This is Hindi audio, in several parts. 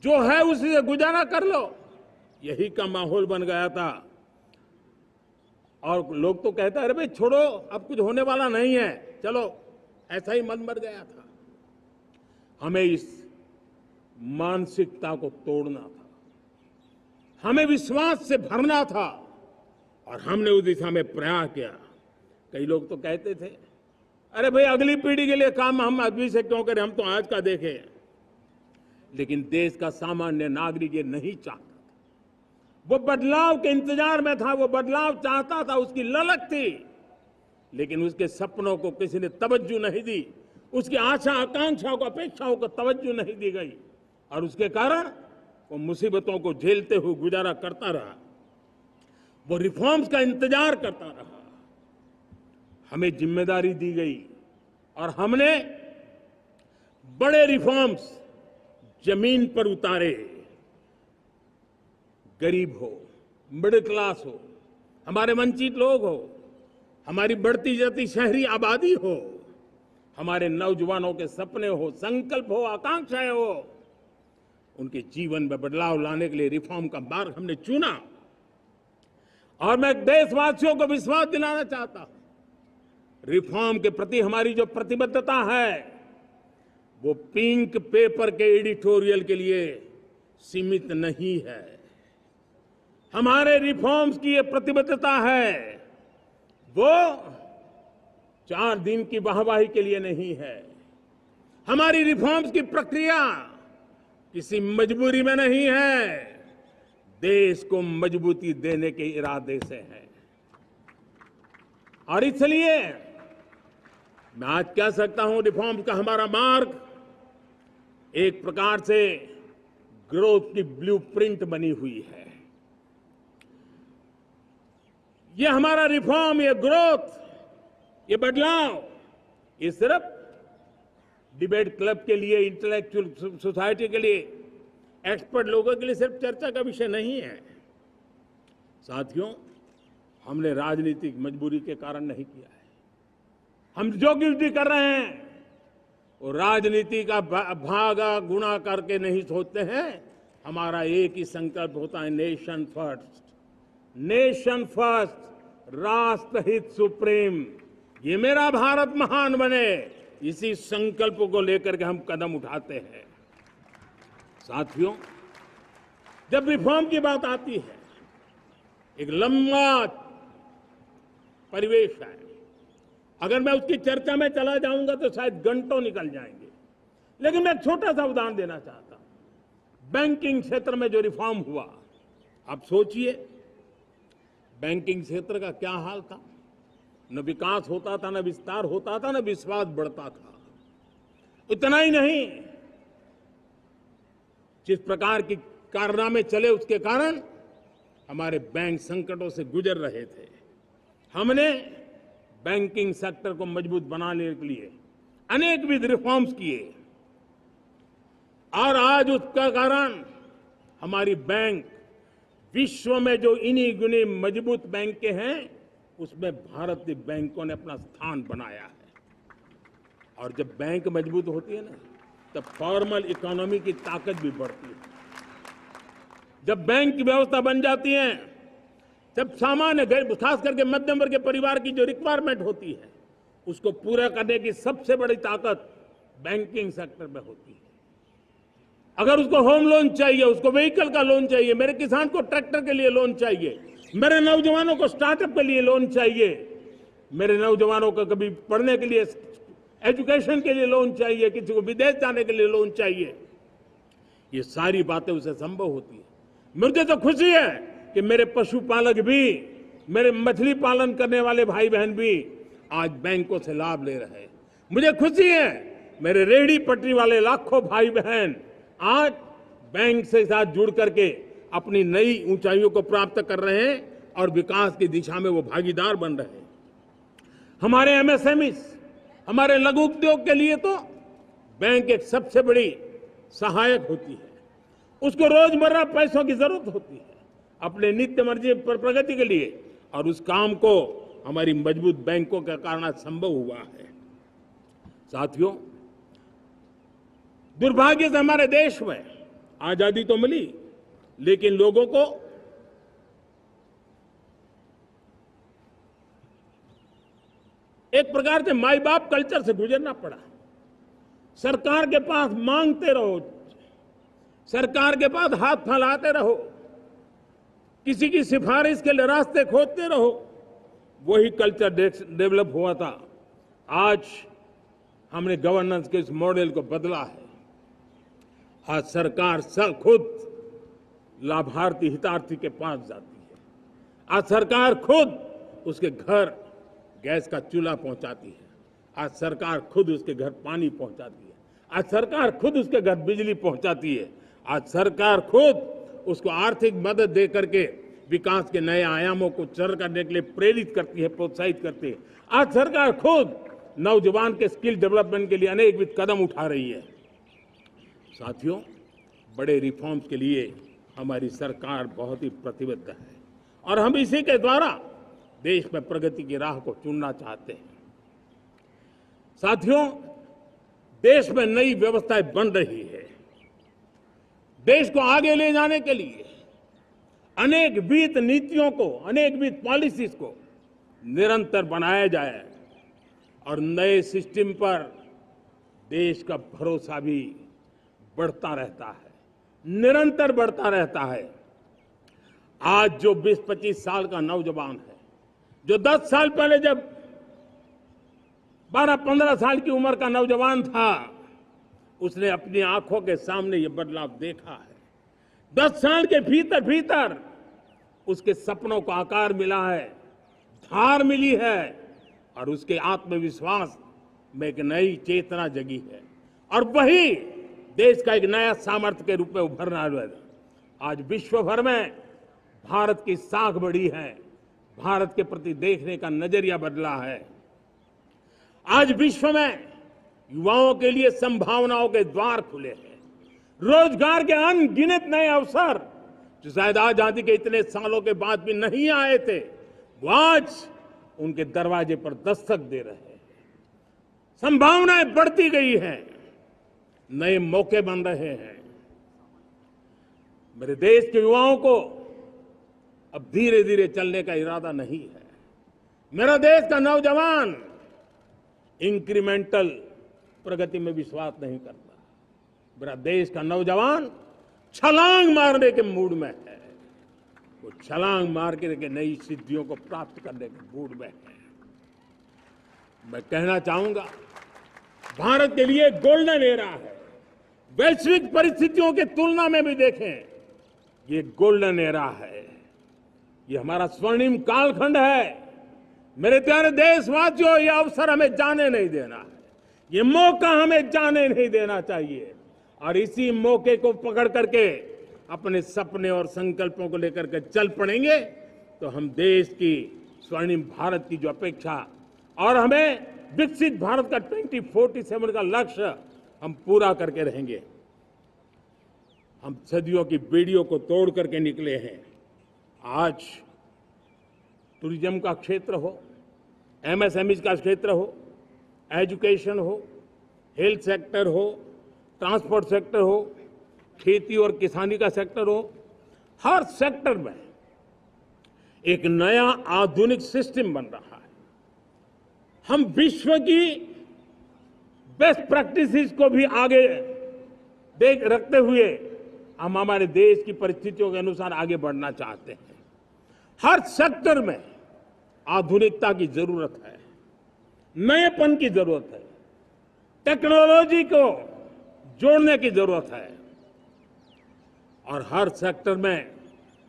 जो है उसी से गुजारा कर लो, यही का माहौल बन गया था। और लोग तो कहते हैं अरे भाई छोड़ो, अब कुछ होने वाला नहीं है, चलो, ऐसा ही मन बन गया था। हमें इस मानसिकता को तोड़ना था, हमें विश्वास से भरना था, और हमने उस दिशा में प्रयास किया। कई लोग तो कहते थे अरे भाई अगली पीढ़ी के लिए काम हम अभी से क्यों करें, हम तो आज का देखें। लेकिन देश का सामान्य नागरिक ये नहीं चाहता, वो बदलाव के इंतजार में था, वो बदलाव चाहता था, उसकी ललक थी, लेकिन उसके सपनों को किसी ने तवज्जो नहीं दी, उसकी आशा आकांक्षाओं को अपेक्षाओं को तवज्जो नहीं दी गई, और उसके कारण वो मुसीबतों को झेलते हुए गुजारा करता रहा, वो रिफॉर्म्स का इंतजार करता रहा। हमें जिम्मेदारी दी गई और हमने बड़े रिफॉर्म्स जमीन पर उतारे। गरीब हो, मिडिल क्लास हो, हमारे वंचित लोग हो, हमारी बढ़ती जाती शहरी आबादी हो, हमारे नौजवानों के सपने हो, संकल्प हो, आकांक्षाएं हो, उनके जीवन में बदलाव लाने के लिए रिफॉर्म का मार्ग हमने चुना। और मैं देशवासियों को विश्वास दिलाना चाहता हूं, रिफॉर्म के प्रति हमारी जो प्रतिबद्धता है वो पिंक पेपर के एडिटोरियल के लिए सीमित नहीं है। हमारे रिफॉर्म्स की ये प्रतिबद्धता है, वो 4 दिन की वाहवाही के लिए नहीं है। हमारी रिफॉर्म्स की प्रक्रिया किसी मजबूरी में नहीं है, देश को मजबूती देने के इरादे से है। और इसलिए मैं आज कह सकता हूं, रिफॉर्म का हमारा मार्ग एक प्रकार से ग्रोथ की ब्लूप्रिंट बनी हुई है। ये हमारा रिफॉर्म, ये ग्रोथ, ये बदलाव, ये सिर्फ डिबेट क्लब के लिए, इंटेलेक्चुअल सोसाइटी के लिए, एक्सपर्ट लोगों के लिए सिर्फ चर्चा का विषय नहीं है। साथियों, हमने राजनीतिक मजबूरी के कारण नहीं किया है। हम जो कुछ भी कर रहे हैं वो राजनीति का भागा गुणा करके नहीं सोचते हैं। हमारा एक ही संकल्प होता है, नेशन फर्स्ट, नेशन फर्स्ट, राष्ट्र हित सुप्रीम, ये मेरा भारत महान बने, इसी संकल्प को लेकर के हम कदम उठाते हैं। साथियों, जब रिफॉर्म की बात आती है, एक लंबा परिवेश है। अगर मैं उसकी चर्चा में चला जाऊंगा तो शायद घंटों निकल जाएंगे, लेकिन मैं एक छोटा सा उदाहरण देना चाहता हूं। बैंकिंग क्षेत्र में जो रिफॉर्म हुआ, आप सोचिए बैंकिंग क्षेत्र का क्या हाल था। न विकास होता था, न विस्तार होता था, न विश्वास बढ़ता था। इतना ही नहीं, जिस प्रकार की कारनामे चले उसके कारण हमारे बैंक संकटों से गुजर रहे थे। हमने बैंकिंग सेक्टर को मजबूत बनाने के लिए अनेकविध रिफॉर्म्स किए, और आज उसका कारण हमारी बैंक विश्व में जो इन्हीं गुनी मजबूत बैंक के हैं, उसमें भारतीय बैंकों ने अपना स्थान बनाया है। और जब बैंक मजबूत होती है ना, तब फॉर्मल इकोनॉमी की ताकत भी बढ़ती है। जब बैंक की व्यवस्था बन जाती है, जब सामान्य खास करके मध्यम वर्ग के परिवार की जो रिक्वायरमेंट होती है, उसको पूरा करने की सबसे बड़ी ताकत बैंकिंग सेक्टर में होती है। अगर उसको होम लोन चाहिए, उसको व्हीकल का लोन चाहिए, मेरे किसान को ट्रैक्टर के लिए लोन चाहिए, मेरे नौजवानों को स्टार्टअप के लिए लोन चाहिए, मेरे नौजवानों को कभी पढ़ने के लिए, एजुकेशन के लिए लोन चाहिए, किसी को विदेश जाने के लिए लोन चाहिए, ये सारी बातें उसे संभव होती है। मुझे तो खुशी है कि मेरे पशुपालक भी, मेरे मछली पालन करने वाले भाई बहन भी आज बैंकों से लाभ ले रहे हैं। मुझे खुशी है मेरे रेहड़ी पटरी वाले लाखों भाई बहन आज बैंक से साथ जुड़ करके अपनी नई ऊंचाइयों को प्राप्त कर रहे हैं और विकास की दिशा में वो भागीदार बन रहे हैं। हमारे एमएसएमई, हमारे लघु उद्योग के लिए तो बैंक एक सबसे बड़ी सहायक होती है। उसको रोजमर्रा पैसों की जरूरत होती है अपने नित्य मर्जी पर प्रगति के लिए, और उस काम को हमारी मजबूत बैंकों के कारण संभव हुआ है। साथियों, दुर्भाग्य से हमारे देश में आजादी तो मिली, लेकिन लोगों को एक प्रकार से माई बाप कल्चर से गुजरना पड़ा। सरकार के पास मांगते रहो, सरकार के पास हाथ फैलाते रहो, किसी की सिफारिश के लिए रास्ते खोजते रहो, वही कल्चर डेवलप हुआ था। आज हमने गवर्नेंस के इस मॉडल को बदला है। आज सरकार खुद लाभार्थी हितार्थी के पास जाती है। आज सरकार खुद उसके घर गैस का चूल्हा पहुंचाती है। आज सरकार खुद उसके घर पानी पहुंचाती है। आज सरकार खुद उसके घर बिजली पहुंचाती है। आज सरकार खुद उसको आर्थिक मदद दे करके विकास के नए आयामों को सर करने के लिए प्रेरित करती है, प्रोत्साहित करती है। आज सरकार खुद नौजवान के स्किल डेवलपमेंट के लिए अनेकविध कदम उठा रही है। साथियों, बड़े रिफॉर्म्स के लिए हमारी सरकार बहुत ही प्रतिबद्ध है और हम इसी के द्वारा देश में प्रगति की राह को चुनना चाहते हैं। साथियों, देश में नई व्यवस्थाएं बन रही है। देश को आगे ले जाने के लिए अनेकविध नीतियों को, अनेकविध पॉलिसीज को निरंतर बनाया जाए और नए सिस्टम पर देश का भरोसा भी बढ़ता रहता है, निरंतर बढ़ता रहता है। आज जो 20-25 साल का नौजवान है, जो 10 साल पहले जब 12-15 साल की उम्र का नौजवान था, उसने अपनी आंखों के सामने ये बदलाव देखा है। 10 साल के भीतर भीतर उसके सपनों को आकार मिला है, धार मिली है और उसके आत्मविश्वास में एक नई चेतना जगी है और वही देश का एक नया सामर्थ्य के रूप में उभरना है। आज विश्व भर में भारत की साख बढ़ी है, भारत के प्रति देखने का नजरिया बदला है। आज विश्व में युवाओं के लिए संभावनाओं के द्वार खुले हैं। रोजगार के अनगिनत नए अवसर जो शायद आजादी के इतने सालों के बाद भी नहीं आए थे, वो आज उनके दरवाजे पर दस्तक दे रहे हैं। संभावनाएं बढ़ती गई हैं, नए मौके बन रहे हैं। मेरे देश के युवाओं को अब धीरे धीरे चलने का इरादा नहीं है। मेरा देश का नौजवान इंक्रीमेंटल प्रगति में विश्वास नहीं करता। मेरा देश का नौजवान छलांग मारने के मूड में है। वो छलांग मार के नई सिद्धियों को प्राप्त करने के मूड में है। मैं कहना चाहूंगा, भारत के लिए गोल्डन एरा है। वैश्विक परिस्थितियों की तुलना में भी देखें, ये गोल्डन एरा है। ये हमारा स्वर्णिम कालखंड है। मेरे प्यारे देशवासियों, ये अवसर हमें जाने नहीं देना है। ये मौका हमें जाने नहीं देना चाहिए और इसी मौके को पकड़ करके अपने सपने और संकल्पों को लेकर के चल पड़ेंगे तो हम देश की स्वर्णिम भारत की जो अपेक्षा और हमें विकसित भारत का 2047 का लक्ष्य हम पूरा करके रहेंगे। हम सदियों की बेड़ियों को तोड़ करके निकले हैं। आज टूरिज्म का क्षेत्र हो, एमएसएमई का क्षेत्र हो, एजुकेशन हो, हेल्थ सेक्टर हो, ट्रांसपोर्ट सेक्टर हो, खेती और किसानी का सेक्टर हो, हर सेक्टर में एक नया आधुनिक सिस्टम बन रहा है। हम विश्व की बेस्ट प्रैक्टिसेस को भी आगे देख रखते हुए हम हमारे देश की परिस्थितियों के अनुसार आगे बढ़ना चाहते हैं। हर सेक्टर में आधुनिकता की जरूरत है, नएपन की जरूरत है, टेक्नोलॉजी को जोड़ने की जरूरत है और हर सेक्टर में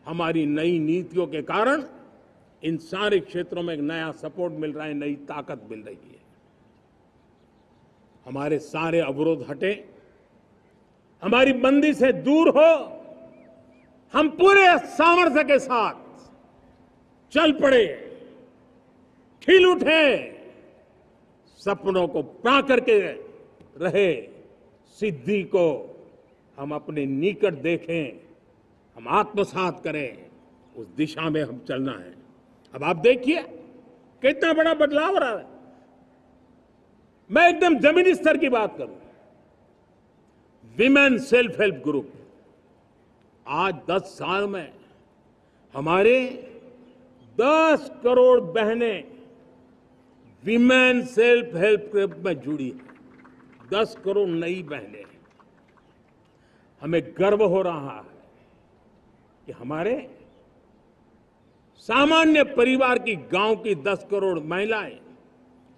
हमारी नई नीतियों के कारण इन सारे क्षेत्रों में एक नया सपोर्ट मिल रहा है, नई ताकत मिल रही है। हमारे सारे अवरोध हटे, हमारी बंदी से दूर हो, हम पूरे सामर्थ्य के साथ चल पड़े, खिल उठे, सपनों को पा करके रहे, सिद्धि को हम अपने निकट देखें, हम आत्मसात करें, उस दिशा में हम चलना है। अब आप देखिए कितना बड़ा बदलाव रहा है। मैं एकदम जमीनी स्तर की बात करूं, विमेन सेल्फ हेल्प ग्रुप, आज 10 साल में हमारे 10 करोड़ बहनें विमेन सेल्फ हेल्प ग्रुप में जुड़ी हैं। 10 करोड़ नई बहनें। हमें गर्व हो रहा है कि हमारे सामान्य परिवार की गांव की 10 करोड़ महिलाएं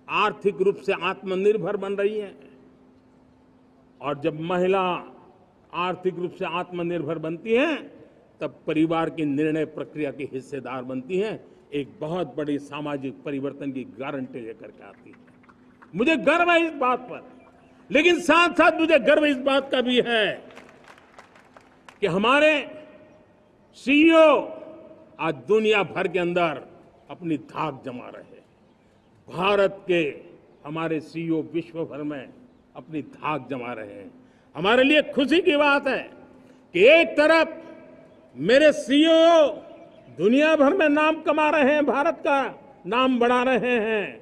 आर्थिक रूप से आत्मनिर्भर बन रही हैं। और जब महिला आर्थिक रूप से आत्मनिर्भर बनती हैं तब परिवार की निर्णय प्रक्रिया की हिस्सेदार बनती हैं, एक बहुत बड़ी सामाजिक परिवर्तन की गारंटी लेकर के आती है। मुझे गर्व है इस बात पर, लेकिन साथ साथ मुझे गर्व इस बात का भी है कि हमारे सीईओ आज दुनिया भर के अंदर अपनी धाक जमा रहे हैं। भारत के हमारे सीईओ विश्व भर में अपनी धाक जमा रहे हैं। हमारे लिए खुशी की बात है कि एक तरफ मेरे सीईओ दुनिया भर में नाम कमा रहे हैं, भारत का नाम बढ़ा रहे हैं,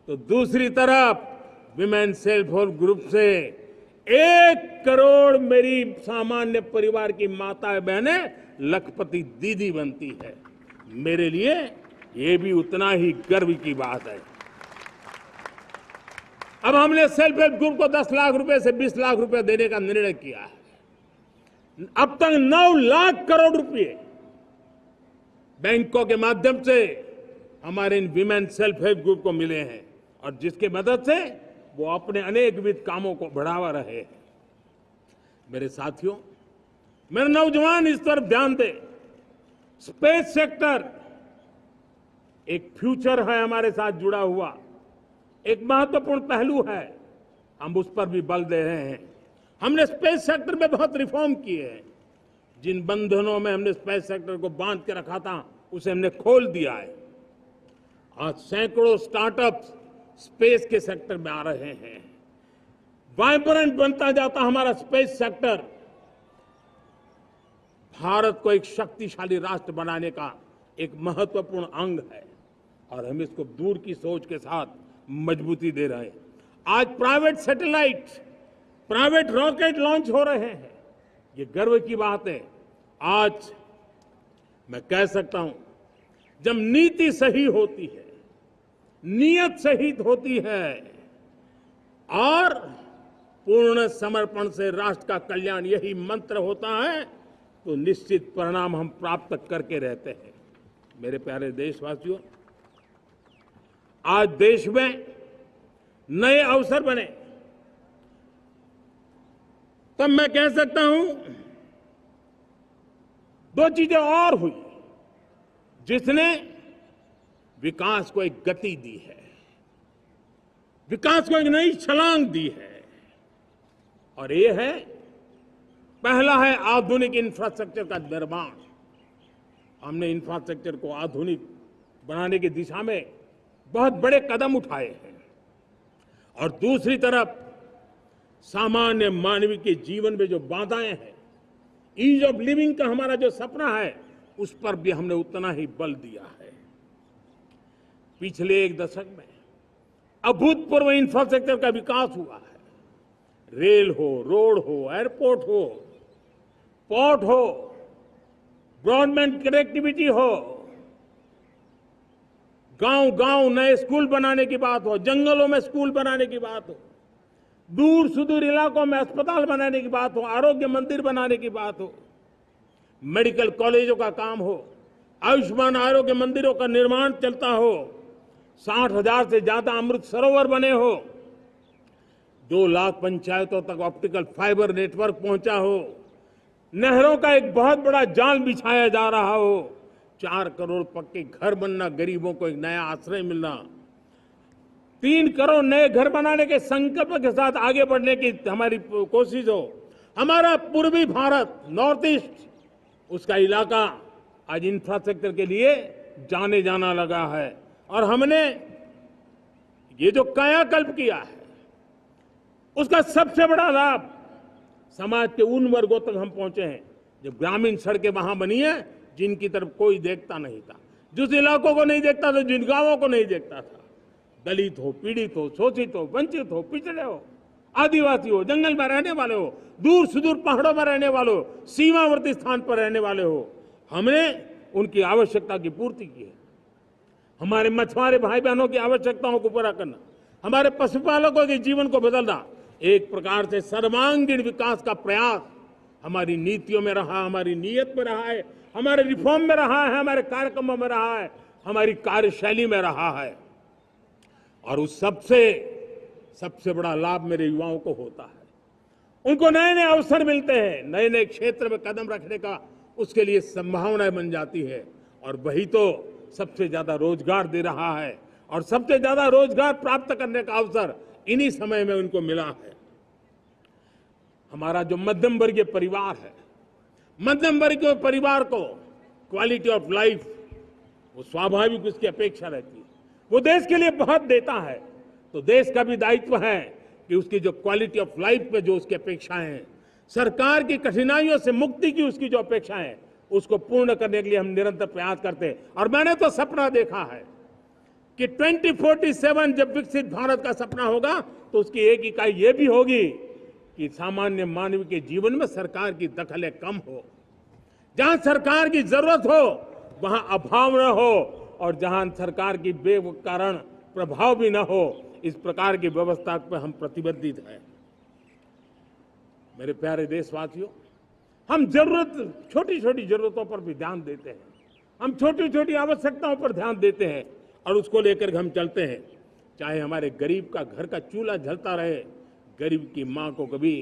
तो दूसरी तरफ विमेन सेल्फ हेल्प ग्रुप से 1 करोड़ मेरी सामान्य परिवार की माताएं बहनें लखपति दीदी बनती है। मेरे लिए ये भी उतना ही गर्व की बात है। अब हमने सेल्फ हेल्प ग्रुप को 10 लाख रुपए से 20 लाख रुपए देने का निर्णय किया है। अब तक 9 लाख करोड़ रुपए बैंकों के माध्यम से हमारे इन विमेन सेल्फ हेल्प ग्रुप को मिले हैं और जिसकी मदद से वो अपने अनेकविध कामों को बढ़ावा रहे हैं। मेरे साथियों, मेरे नौजवान इस तरफ ध्यान दें। स्पेस सेक्टर एक फ्यूचर है हमारे साथ जुड़ा हुआ, एक महत्वपूर्ण पहलू है। हम उस पर भी बल दे रहे हैं। हमने स्पेस सेक्टर में बहुत रिफॉर्म किए हैं। जिन बंधनों में हमने स्पेस सेक्टर को बांध के रखा था उसे हमने खोल दिया है। आज सैकड़ों स्टार्टअप्स स्पेस के सेक्टर में आ रहे हैं। वाइब्रेंट बनता जाता हमारा स्पेस सेक्टर भारत को एक शक्तिशाली राष्ट्र बनाने का एक महत्वपूर्ण अंग है और हम इसको दूर की सोच के साथ मजबूती दे रहे हैं। आज private satellite, private rocket launch हो रहे हैं। ये गर्व की बात है। आज मैं कह सकता हूं, जब नीति सही होती है, नियत सही होती है और पूर्ण समर्पण से राष्ट्र का कल्याण यही मंत्र होता है, तो निश्चित परिणाम हम प्राप्त करके रहते हैं। मेरे प्यारे देशवासियों, आज देश में नए अवसर बने तब मैं कह सकता हूं 2 चीजें और हुई जिसने विकास को एक गति दी है, विकास को एक नई छलांग दी है। और ये है, पहला है आधुनिक इंफ्रास्ट्रक्चर का निर्माण। हमने इंफ्रास्ट्रक्चर को आधुनिक बनाने की दिशा में बहुत बड़े कदम उठाए हैं। और दूसरी तरफ सामान्य मानव के जीवन में जो बाधाएं हैं, ईज ऑफ लिविंग का हमारा जो सपना है, उस पर भी हमने उतना ही बल दिया है। पिछले 1 दशक में अभूतपूर्व इंफ्रास्ट्रक्चर का विकास हुआ है। रेल हो, रोड हो, एयरपोर्ट हो, पोर्ट हो, ब्रॉडबैंड कनेक्टिविटी हो, गांव-गांव नए स्कूल बनाने की बात हो, जंगलों में स्कूल बनाने की बात हो, दूर सुदूर इलाकों में अस्पताल बनाने की बात हो, आरोग्य मंदिर बनाने की बात हो, मेडिकल कॉलेजों का काम हो, आयुष्मान आरोग्य मंदिरों का निर्माण चलता हो, 60,000 से ज्यादा अमृत सरोवर बने हो, 2 लाख पंचायतों तक ऑप्टिकल फाइबर नेटवर्क पहुंचा हो, नहरों का एक बहुत बड़ा जाल बिछाया जा रहा हो, 4 करोड़ पक्के घर बनना, गरीबों को एक नया आश्रय मिलना, 3 करोड़ नए घर बनाने के संकल्प के साथ आगे बढ़ने की हमारी कोशिश हो। हमारा पूर्वी भारत, नॉर्थ ईस्ट, उसका इलाका आज इंफ्रास्ट्रक्चर के लिए जाने जाना लगा है। और हमने ये जो कायाकल्प किया है, उसका सबसे बड़ा लाभ समाज के उन वर्गों तक हम पहुंचे हैं। जब ग्रामीण सड़कें वहां बनी है जिनकी तरफ कोई देखता नहीं था, जिस इलाकों को नहीं देखता था, जिन गांवों को नहीं देखता था, दलित हो, पीड़ित हो, शोषित हो, वंचित हो, पिछड़े हो, आदिवासी हो, जंगल में रहने वाले हो, दूर सुदूर पहाड़ों में रहने वाले हो, सीमावर्ती स्थान पर रहने वाले हो, हमने उनकी आवश्यकता की पूर्ति की है। हमारे मछुआरे भाई बहनों की आवश्यकताओं को पूरा करना, हमारे पशुपालकों के जीवन को बदलना, एक प्रकार से सर्वांगीण विकास का प्रयास हमारी नीतियों में रहा, हमारी नीयत में रहा है, हमारे रिफॉर्म में रहा है, हमारे कार्यक्रमों में रहा है, हमारी कार्यशैली में रहा है। और उस सबसे बड़ा लाभ मेरे युवाओं को होता है। उनको नए नए अवसर मिलते हैं, नए नए क्षेत्र में कदम रखने का उसके लिए संभावनाएं बन जाती है, और वही तो सबसे ज्यादा रोजगार दे रहा है। और सबसे ज्यादा रोजगार प्राप्त करने का अवसर इन्हीं समय में उनको मिला है। हमारा जो मध्यम वर्गीय परिवार है, मध्यम वर्गीय परिवार को क्वालिटी ऑफ लाइफ, वो स्वाभाविक उसकी अपेक्षा रहती है। वो देश के लिए बहुत देता है, तो देश का भी दायित्व है कि उसकी जो क्वालिटी ऑफ लाइफ पे जो उसकी अपेक्षाएं हैं, सरकार की कठिनाइयों से मुक्ति की उसकी जो अपेक्षाएं हैं, उसको पूर्ण करने के लिए हम निरंतर प्रयास करते हैं। और मैंने तो सपना देखा है कि 2047 जब विकसित भारत का सपना होगा, तो उसकी एक इकाई ये भी होगी कि सामान्य मानव के जीवन में सरकार की दखलें कम हो, जहां सरकार की जरूरत हो वहां अभाव न हो, और जहां सरकार की बेकारण प्रभाव भी न हो, इस प्रकार की व्यवस्था पर हम प्रतिबद्ध हैं। मेरे प्यारे देशवासियों, हम छोटी छोटी जरूरतों पर भी ध्यान देते हैं, हम छोटी छोटी आवश्यकताओं पर ध्यान देते हैं और उसको लेकर हम चलते हैं। चाहे हमारे गरीब का घर का चूल्हा जलता रहे, गरीब की मां को कभी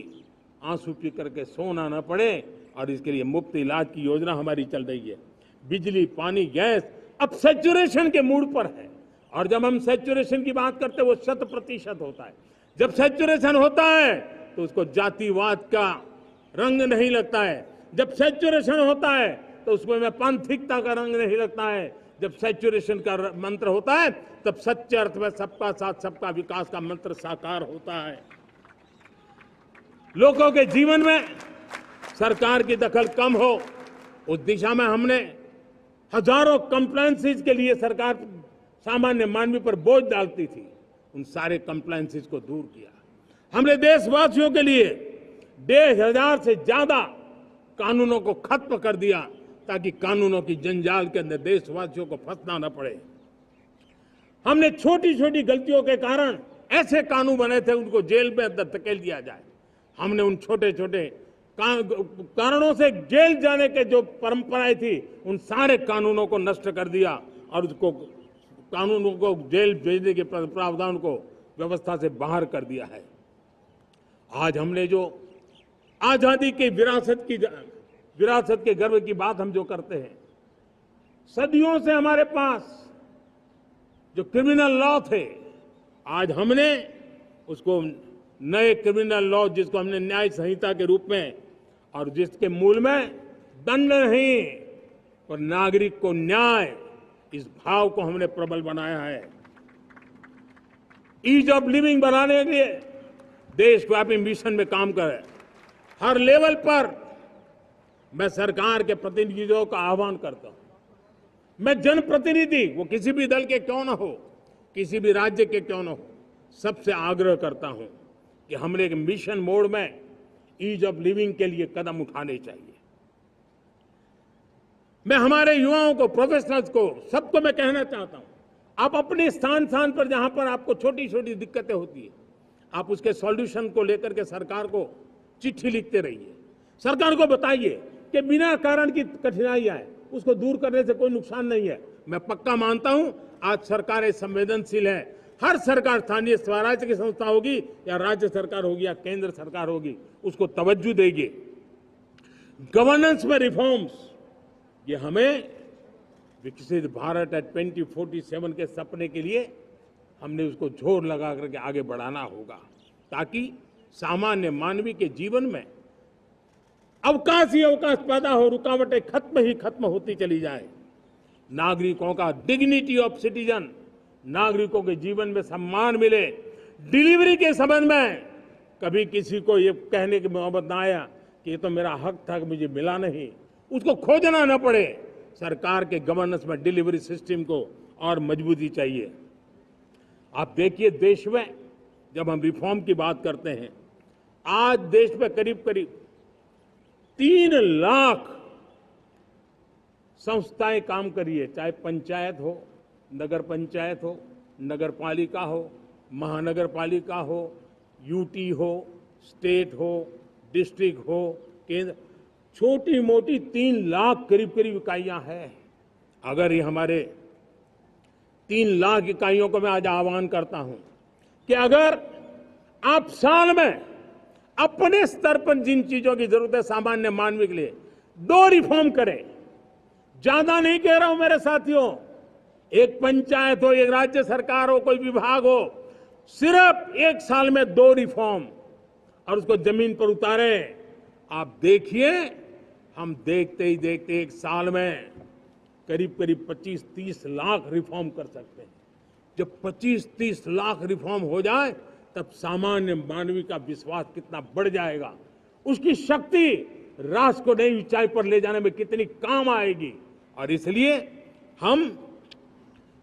आंसू पी करके सोना न पड़े, और इसके लिए मुफ्त इलाज की योजना हमारी चल रही है। बिजली, पानी, गैस अब सैचुरेशन के मूड पर है, और जब हम सैचुरेशन की बात करते हैं वो 100% होता है। जब सैचुरेशन होता है तो उसको जातिवाद का रंग नहीं लगता है। जब सैचुरेशन होता है तो उसमें पांथिकता का रंग नहीं लगता है। जब सैचुरेशन का मंत्र होता है तब सच्चे अर्थ में सबका साथ सबका विकास का मंत्र साकार होता है। लोगों के जीवन में सरकार की दखल कम हो, उस दिशा में हमने हजारों कंप्लायंसेस के लिए सरकार सामान्य मानवी पर बोझ डालती थी, उन सारे कंप्लायंसेस को दूर किया। हमने देशवासियों के लिए 1,500 से ज्यादा कानूनों को खत्म कर दिया, ताकि कानूनों की जंजाल के अंदर देशवासियों को फंसना न पड़े। हमने छोटी छोटी गलतियों के कारण ऐसे कानून बने थे, उनको जेल में अंदर धकेल दिया जाए। हमने उन छोटे छोटे कारणों से जेल जाने के जो परंपराएं थी, उन सारे कानूनों को नष्ट कर दिया, और उसको कानूनों को जेल भेजने के प्रावधान को व्यवस्था से बाहर कर दिया है। आज हमने जो आजादी की विरासत के गर्व की बात हम जो करते हैं, सदियों से हमारे पास जो क्रिमिनल लॉ थे, आज हमने उसको नए क्रिमिनल लॉ, जिसको हमने न्याय संहिता के रूप में, और जिसके मूल में दंड नहीं पर नागरिक को न्याय, इस भाव को हमने प्रबल बनाया है। ईज ऑफ लिविंग बनाने के लिए देशव्यापी मिशन में काम करे। हर लेवल पर मैं सरकार के प्रतिनिधियों का आह्वान करता हूं। मैं जनप्रतिनिधि, वो किसी भी दल के क्यों न हो, किसी भी राज्य के क्यों न हो, सबसे आग्रह करता हूं कि हमने एक मिशन मोड में ईज ऑफ लिविंग के लिए कदम उठाने चाहिए। मैं हमारे युवाओं को, प्रोफेशनल्स को, सबको मैं कहना चाहता हूं, आप अपने स्थान पर जहां पर आपको छोटी छोटी दिक्कतें होती है, आप उसके सॉल्यूशन को लेकर के सरकार को चिट्ठी लिखते रहिए। सरकार को बताइए कि बिना कारण की कठिनाई आए उसको दूर करने से कोई नुकसान नहीं है। मैं पक्का मानता हूं आज सरकारें संवेदनशील है। हर सरकार, स्थानीय स्वराज्य की संस्था होगी या राज्य सरकार होगी या केंद्र सरकार होगी, उसको तवज्जो देगी। गवर्नेंस में रिफॉर्म्स, ये हमें विकसित भारत 2047 के सपने के लिए हमने उसको जोर लगा करके आगे बढ़ाना होगा, ताकि सामान्य मानवी के जीवन में अवकाश ही अवकाश पैदा हो, रुकावटें खत्म होती चली जाए। नागरिकों का डिग्निटी ऑफ सिटीजन, नागरिकों के जीवन में सम्मान मिले। डिलीवरी के संबंध में कभी किसी को ये कहने की मोहब्बत ना आया कि ये तो मेरा हक था कि मुझे मिला नहीं, उसको खोजना न पड़े। सरकार के गवर्नेंस में डिलीवरी सिस्टम को और मजबूती चाहिए। आप देखिए, देश में जब हम रिफॉर्म की बात करते हैं आज देश में करीब करीब 3 लाख संस्थाएं काम कर रही है, चाहे पंचायत हो, नगर पंचायत हो, नगर पालिका हो, महानगर पालिका हो, यूटी हो, स्टेट हो, डिस्ट्रिक्ट हो, केंद्र, छोटी मोटी 3 लाख करीब करीब इकाइयां हैं। अगर ये हमारे 3 लाख इकाइयों को मैं आज आह्वान करता हूं कि अगर आप साल में अपने स्तर पर जिन चीजों की जरूरत है सामान्य मानव के लिए 2 रिफॉर्म करें, ज्यादा नहीं कह रहा हूं मेरे साथियों, एक पंचायत हो, एक राज्य सरकार हो, कोई विभाग हो, सिर्फ 1 साल में 2 रिफॉर्म और उसको जमीन पर उतारें। आप देखिए, हम देखते ही देखते 1 साल में करीब करीब 25-30 लाख रिफॉर्म कर सकते हैं। जब 25-30 लाख रिफॉर्म हो जाए तब सामान्य मानवी का विश्वास कितना बढ़ जाएगा, उसकी शक्ति राष्ट्र को नई ऊंचाई पर ले जाने में कितनी काम आएगी। और इसलिए हम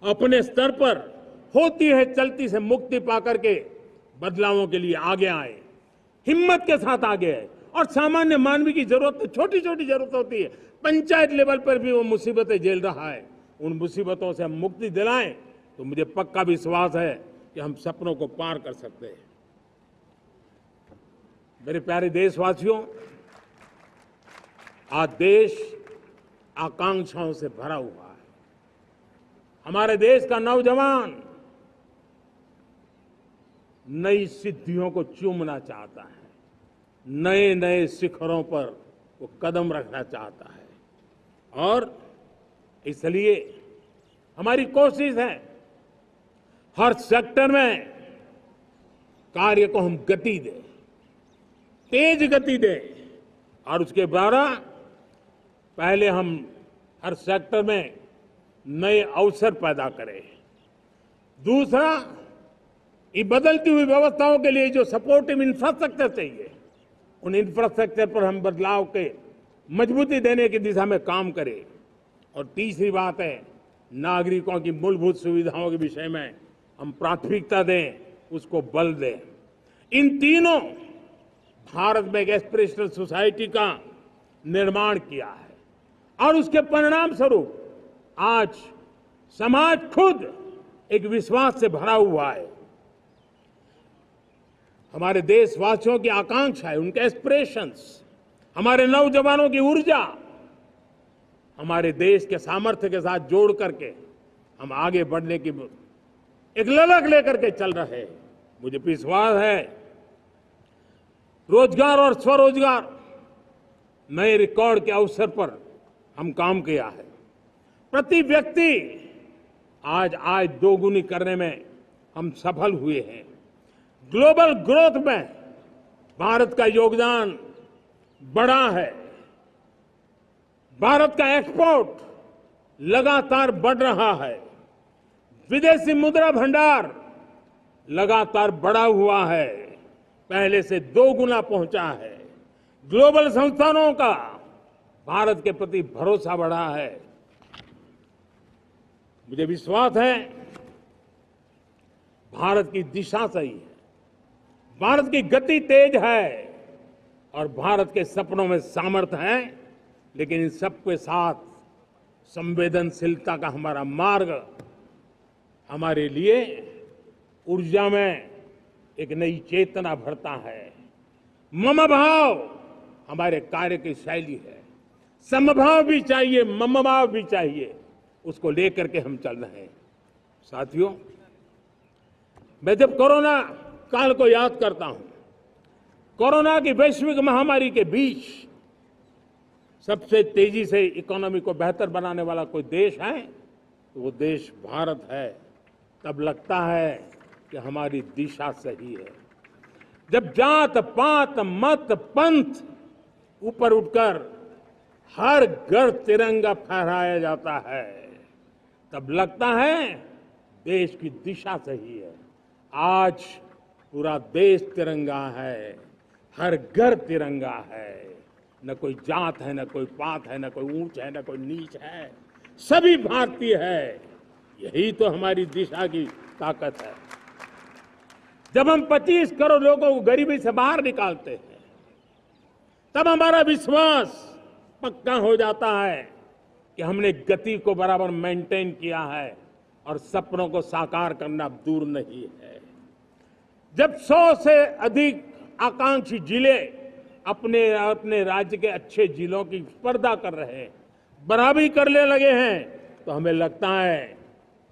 अपने स्तर पर होती है चलती से मुक्ति पाकर के बदलावों के लिए आगे आए, हिम्मत के साथ आगे आए। और सामान्य मानवी की जरूरत छोटी छोटी जरूरत होती है, पंचायत लेवल पर भी वो मुसीबतें झेल रहा है, उन मुसीबतों से हम मुक्ति दिलाएं तो मुझे पक्का विश्वास है कि हम सपनों को पार कर सकते हैं। मेरे प्यारे देशवासियों, आज देश आकांक्षाओं से भरा हुआ है। हमारे देश का नौजवान नई सिद्धियों को चूमना चाहता है, नए नए शिखरों पर वो कदम रखना चाहता है और इसलिए हमारी कोशिश है हर सेक्टर में कार्य को हम गति दें, तेज गति दें और उसके द्वारा पहले हम हर सेक्टर में नए अवसर पैदा करें। दूसरा, ये बदलती हुई व्यवस्थाओं के लिए जो सपोर्टिव इंफ्रास्ट्रक्चर चाहिए, उन इंफ्रास्ट्रक्चर पर हम बदलाव के मजबूती देने की दिशा में काम करें। और तीसरी बात है, नागरिकों की मूलभूत सुविधाओं के विषय में हम प्राथमिकता दें, उसको बल दें। इन तीनों भारत में एक एस्पिरेशनल सोसाइटी का निर्माण किया है और उसके परिणाम स्वरूप आज समाज खुद एक विश्वास से भरा हुआ है। हमारे देशवासियों की आकांक्षा है, उनके एस्पिरेशंस, हमारे नौजवानों की ऊर्जा हमारे देश के सामर्थ्य के साथ जोड़ करके हम आगे बढ़ने की एक ललक लेकर के चल रहे हैं। मुझे विश्वास है रोजगार और स्वरोजगार नए रिकॉर्ड के अवसर पर हम काम किया है। प्रति व्यक्ति आज आय दोगुनी करने में हम सफल हुए हैं। ग्लोबल ग्रोथ में भारत का योगदान बढ़ा है। भारत का एक्सपोर्ट लगातार बढ़ रहा है। विदेशी मुद्रा भंडार लगातार बढ़ा हुआ है, पहले से 2 गुना पहुंचा है। ग्लोबल संस्थानों का भारत के प्रति भरोसा बढ़ा है। मुझे विश्वास है भारत की दिशा सही है, भारत की गति तेज है और भारत के सपनों में सामर्थ्य है, लेकिन इन सबके साथ संवेदनशीलता का हमारा मार्ग हमारे लिए ऊर्जा में एक नई चेतना भरता है। मम भाव हमारे कार्य की शैली है। समभाव भी चाहिए, मम भाव भी चाहिए, उसको लेकर के हम चल रहे हैं। साथियों, मैं जब कोरोना काल को याद करता हूं, कोरोना की वैश्विक महामारी के बीच सबसे तेजी से इकोनॉमी को बेहतर बनाने वाला कोई देश है तो वो देश भारत है। तब लगता है कि हमारी दिशा सही है। जब जात पात मत पंथ ऊपर उठकर हर घर तिरंगा फहराया जाता है, तब लगता है देश की दिशा सही है। आज पूरा देश तिरंगा है, हर घर तिरंगा है। न कोई जात है, न कोई पात है, न कोई ऊंच है, न कोई नीच है, सभी भारतीय है। यही तो हमारी दिशा की ताकत है। जब हम 25 करोड़ लोगों को गरीबी से बाहर निकालते हैं, तब हमारा विश्वास पक्का हो जाता है कि हमने गति को बराबर मेंटेन किया है और सपनों को साकार करना दूर नहीं है। जब 100 से अधिक आकांक्षी जिले अपने अपने राज्य के अच्छे जिलों की स्पर्धा कर रहे हैं, बराबरी करने लगे हैं, तो हमें लगता है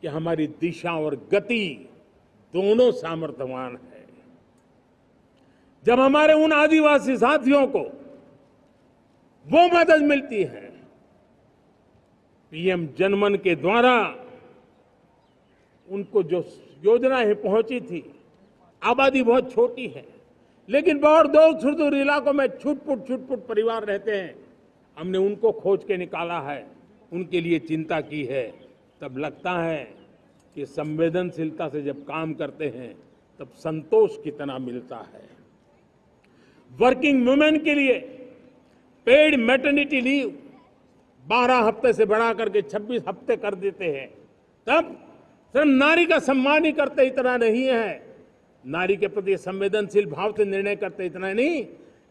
कि हमारी दिशा और गति दोनों सामर्थ्यवान है। जब हमारे उन आदिवासी साथियों को वो मदद मिलती है, पीएम जनमन के द्वारा उनको जो योजनाएं पहुंची थी, आबादी बहुत छोटी है, लेकिन बहुत दूर दूर इलाकों में छुटपुट परिवार रहते हैं, हमने उनको खोज के निकाला है, उनके लिए चिंता की है। तब लगता है कि संवेदनशीलता से जब काम करते हैं तब संतोष कितना मिलता है। वर्किंग वुमेन के लिए पेड मैटरनिटी लीव 12 हफ्ते से बढ़ा करके 26 हफ्ते कर देते हैं। तब सिर्फ नारी का सम्मान ही करते इतना नहीं है, नारी के प्रति संवेदनशील भाव से निर्णय करते इतना नहीं,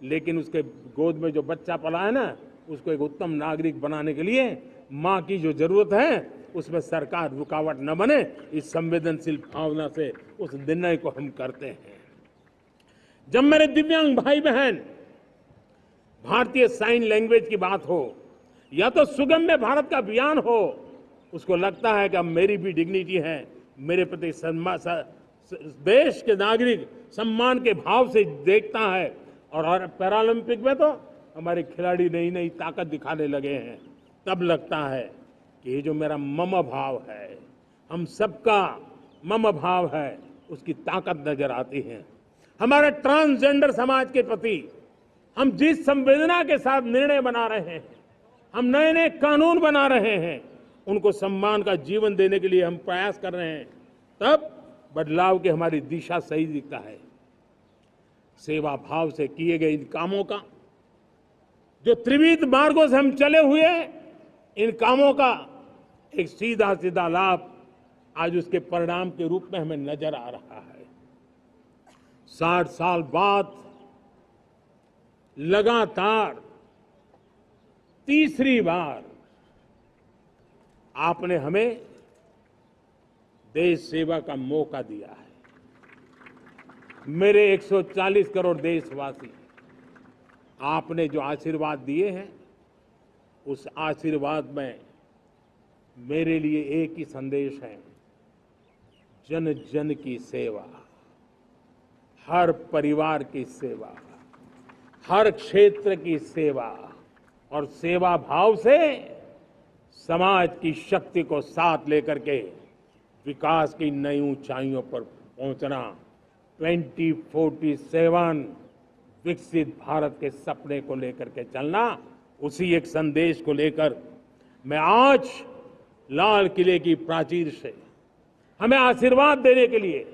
लेकिन उसके गोद में जो बच्चा पला है ना, उसको एक उत्तम नागरिक बनाने के लिए मां की जो जरूरत है उसमें सरकार रुकावट न बने, इस संवेदनशील भावना से उस निर्णय को हम करते हैं। जब मेरे दिव्यांग भाई बहन भारतीय साइन लैंग्वेज की बात हो या तो सुगम्य भारत का अभियान हो, उसको लगता है कि अब मेरी भी डिग्निटी है, मेरे प्रति देश के नागरिक सम्मान के भाव से देखता है। और पैरालंपिक में तो हमारे खिलाड़ी नई नई ताकत दिखाने लगे हैं, तब लगता है कि ये जो मेरा मम भाव है, हम सबका मम भाव है, उसकी ताकत नजर आती है। हमारे ट्रांसजेंडर समाज के प्रति हम जिस संवेदना के साथ निर्णय बना रहे हैं, हम नए नए कानून बना रहे हैं, उनको सम्मान का जीवन देने के लिए हम प्रयास कर रहे हैं, तब बदलाव की हमारी दिशा सही दिखता है। सेवा भाव से किए गए इन कामों का, जो त्रिविध मार्गों से हम चले हुए, इन कामों का एक सीधा सीधा लाभ आज उसके परिणाम के रूप में हमें नजर आ रहा है। 60 साल बाद लगातार तीसरी बार आपने हमें देश सेवा का मौका दिया है। मेरे 140 करोड़ देशवासी, आपने जो आशीर्वाद दिए हैं, उस आशीर्वाद में मेरे लिए एक ही संदेश है, जन जन की सेवा, हर परिवार की सेवा, हर क्षेत्र की सेवा, और सेवा भाव से समाज की शक्ति को साथ लेकर के विकास की नई ऊंचाइयों पर पहुंचना। 2047 विकसित भारत के सपने को लेकर के चलना, उसी एक संदेश को लेकर मैं आज लाल किले की प्राचीर से हमें आशीर्वाद देने के लिए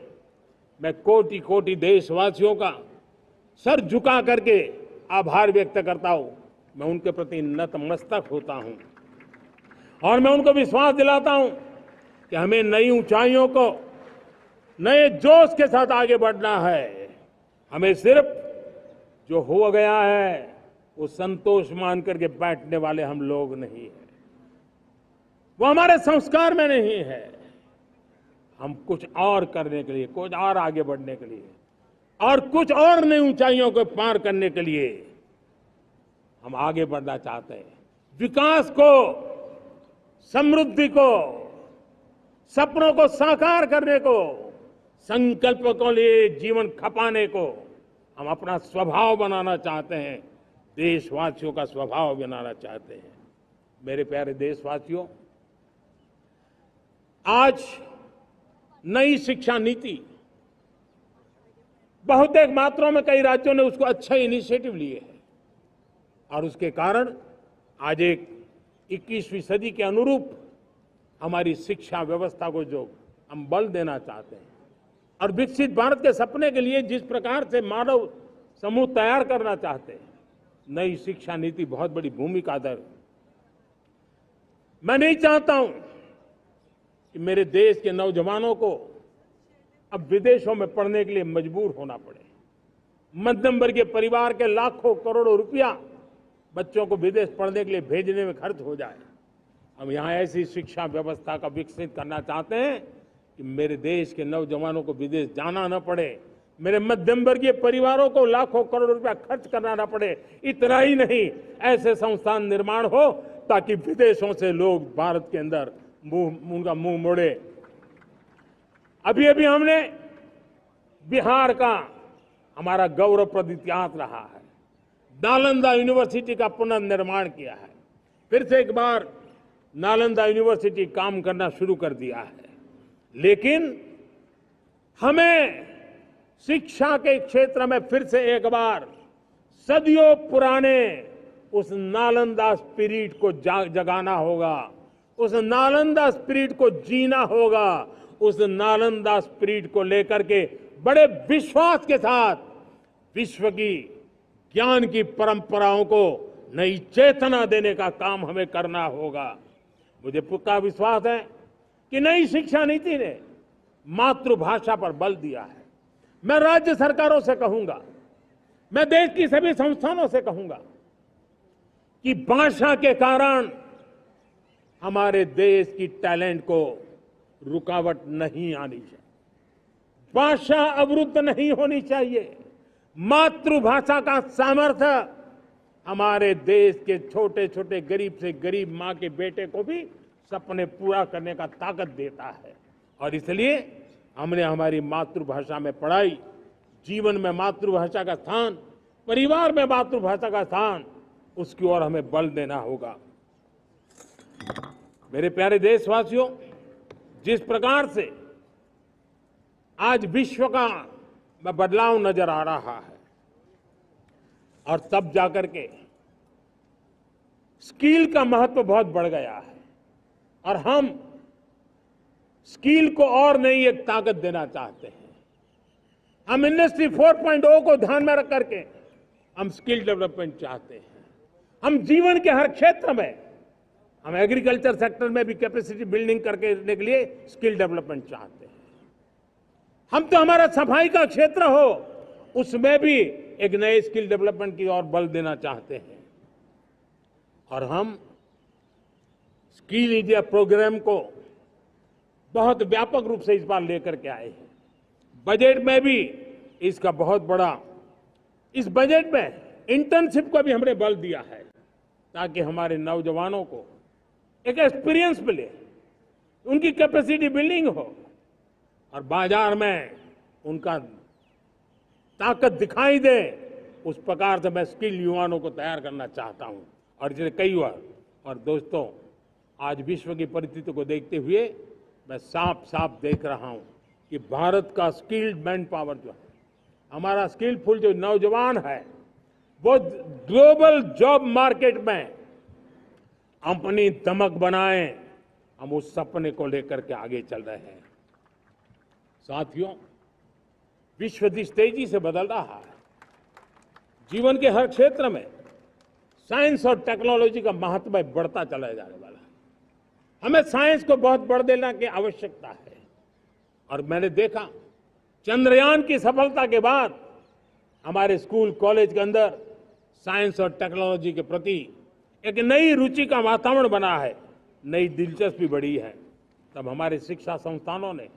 मैं कोटि कोटि देशवासियों का सर झुका करके आभार व्यक्त करता हूं। मैं उनके प्रति नतमस्तक होता हूं और मैं उनको विश्वास दिलाता हूं कि हमें नई ऊंचाइयों को नए जोश के साथ आगे बढ़ना है। हमें सिर्फ जो हो गया है वो संतोष मान करके बैठने वाले हम लोग नहीं हैं, वो हमारे संस्कार में नहीं है। हम कुछ और करने के लिए, कुछ और आगे बढ़ने के लिए और कुछ और नई ऊंचाइयों को पार करने के लिए हम आगे बढ़ना चाहते हैं। विकास को, समृद्धि को, सपनों को साकार करने को, संकल्प को लिए जीवन खपाने को हम अपना स्वभाव बनाना चाहते हैं, देशवासियों का स्वभाव बनाना चाहते हैं। मेरे प्यारे देशवासियों, आज नई शिक्षा नीति बहुतेक मात्राओं में कई राज्यों ने उसको अच्छा इनिशिएटिव लिए है और उसके कारण आज एक 21वीं सदी के अनुरूप हमारी शिक्षा व्यवस्था को जो हम बल देना चाहते हैं और विकसित भारत के सपने के लिए जिस प्रकार से मानव समूह तैयार करना चाहते हैं, नई शिक्षा नीति बहुत बड़ी भूमिका अदा। मैं नहीं चाहता हूं कि मेरे देश के नौजवानों को अब विदेशों में पढ़ने के लिए मजबूर होना पड़े। मध्यम वर्गीय परिवार के लाखों करोड़ों रुपया बच्चों को विदेश पढ़ने के लिए भेजने में खर्च हो जाए। हम यहाँ ऐसी शिक्षा व्यवस्था का विकसित करना चाहते हैं कि मेरे देश के नौजवानों को विदेश जाना न पड़े, मेरे मध्यम वर्गीय परिवारों को लाखों करोड़ रुपया खर्च करना न पड़े। इतना ही नहीं, ऐसे संस्थान निर्माण हो ताकि विदेशों से लोग भारत के अंदर उनका मुंह मोड़े। अभी अभी हमने बिहार का हमारा गौरवप्रद इतिहास रहा है, नालंदा यूनिवर्सिटी का पुनर्निर्माण किया है। फिर से एक बार नालंदा यूनिवर्सिटी काम करना शुरू कर दिया है। लेकिन हमें शिक्षा के क्षेत्र में फिर से एक बार सदियों पुराने उस नालंदा स्पिरिट को जगाना होगा, उस नालंदा स्पिरिट को जीना होगा, उस नालंदा स्पिरिट को लेकर के बड़े विश्वास के साथ विश्व की ज्ञान की परंपराओं को नई चेतना देने का काम हमें करना होगा। मुझे पक्का विश्वास है कि नई शिक्षा नीति ने मातृभाषा पर बल दिया है। मैं राज्य सरकारों से कहूंगा, मैं देश की सभी संस्थानों से कहूंगा कि भाषा के कारण हमारे देश की टैलेंट को रुकावट नहीं आनी चाहिए, भाषा अवरुद्ध नहीं होनी चाहिए। मातृभाषा का सामर्थ्य हमारे देश के छोटे छोटे गरीब से गरीब मां के बेटे को भी सपने पूरा करने का ताकत देता है। और इसलिए हमने हमारी मातृभाषा में पढ़ाई, जीवन में मातृभाषा का स्थान, परिवार में मातृभाषा का स्थान, उसकी ओर हमें बल देना होगा। मेरे प्यारे देशवासियों, जिस प्रकार से आज विश्व का बदलाव नजर आ रहा है और तब जाकर के स्किल का महत्व बहुत बढ़ गया है और हम स्किल को और नई एक ताकत देना चाहते हैं। हम इंडस्ट्री 4.0 को ध्यान में रख करके हम स्किल डेवलपमेंट चाहते हैं। हम जीवन के हर क्षेत्र में, हम एग्रीकल्चर सेक्टर में भी कैपेसिटी बिल्डिंग करने के लिए स्किल डेवलपमेंट चाहते हैं। हम तो हमारा सफाई का क्षेत्र हो, उसमें भी एक नए स्किल डेवलपमेंट की ओर बल देना चाहते हैं। और हम स्किल इंडिया प्रोग्राम को बहुत व्यापक रूप से इस बार लेकर के आए हैं। बजट में भी इसका बहुत बड़ा, इस बजट में इंटर्नशिप को भी हमने बल दिया है ताकि हमारे नौजवानों को एक एक्सपीरियंस मिले, उनकी कैपेसिटी बिल्डिंग हो और बाजार में उनका ताकत दिखाई दे। उस प्रकार से मैं स्किल युवाओं को तैयार करना चाहता हूं। और इसलिए कई बार, और दोस्तों, आज विश्व की परिस्थिति को देखते हुए मैं साफ साफ देख रहा हूं कि भारत का स्किल्ड मैन पावर जो है, हमारा स्किलफुल जो नौजवान है, वो ग्लोबल जॉब मार्केट में अपनी दमक बनाए। हम उस सपने को लेकर के आगे चल रहे हैं। साथियों, विश्व जिस तेजी से बदल रहा है, जीवन के हर क्षेत्र में साइंस और टेक्नोलॉजी का महत्व बढ़ता चला जाने वाला है। हमें साइंस को बहुत बढ़ देना की आवश्यकता है। और मैंने देखा, चंद्रयान की सफलता के बाद हमारे स्कूल कॉलेज के अंदर साइंस और टेक्नोलॉजी के प्रति एक नई रुचि का वातावरण बना है, नई दिलचस्पी बढ़ी है। तब हमारे शिक्षा संस्थानों ने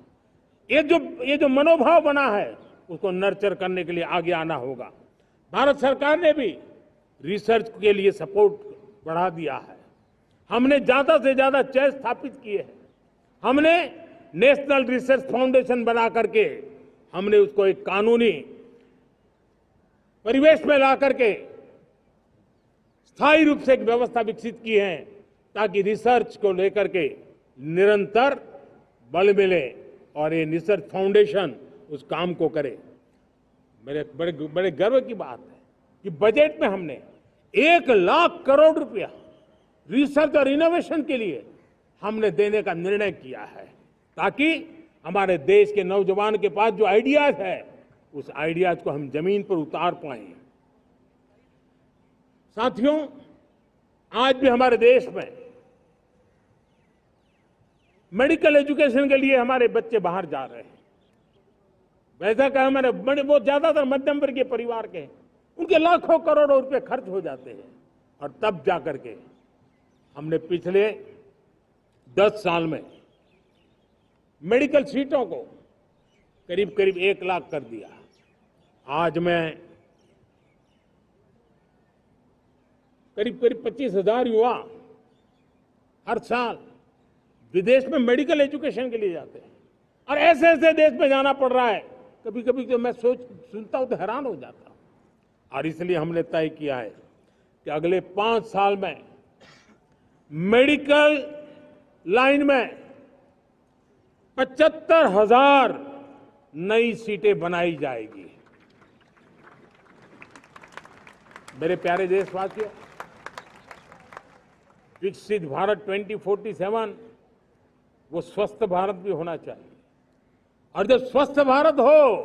ये जो मनोभाव बना है, उसको नर्चर करने के लिए आगे आना होगा। भारत सरकार ने भी रिसर्च के लिए सपोर्ट बढ़ा दिया है। हमने ज्यादा से ज्यादा चेयर स्थापित किए हैं। हमने नेशनल रिसर्च फाउंडेशन बना करके हमने उसको एक कानूनी परिवेश में ला करके स्थायी रूप से एक व्यवस्था विकसित की है ताकि रिसर्च को लेकर के निरंतर बल मिले और ये रिसर्च फाउंडेशन उस काम को करे। मेरे बड़े गर्व की बात है कि बजट में हमने 1 लाख करोड़ रुपया रिसर्च और इनोवेशन के लिए हमने देने का निर्णय किया है ताकि हमारे देश के नौजवान के पास जो आइडियाज है, उस आइडियाज को हम जमीन पर उतार पाएं। साथियों, आज भी हमारे देश में मेडिकल एजुकेशन के लिए हमारे बच्चे बाहर जा रहे हैं। वैसा कहा मैंने, बड़े वो ज्यादातर मध्यम वर्गीय परिवार के हैं, उनके लाखों करोड़ों रुपए खर्च हो जाते हैं। और तब जाकर के हमने पिछले 10 साल में मेडिकल सीटों को करीब करीब 1 लाख कर दिया। आज मैं करीब करीब 25,000 युवा हर साल विदेश में मेडिकल एजुकेशन के लिए जाते हैं। और ऐसे ऐसे देश में जाना पड़ रहा है, कभी कभी तो मैं सुनता हूं तो हैरान हो जाता हूं। और इसलिए हमने तय किया है कि अगले 5 साल में मेडिकल लाइन में 75,000 नई सीटें बनाई जाएगी। मेरे प्यारे देशवासियों, विकसित भारत 2047 वो स्वस्थ भारत भी होना चाहिए। और जब स्वस्थ भारत हो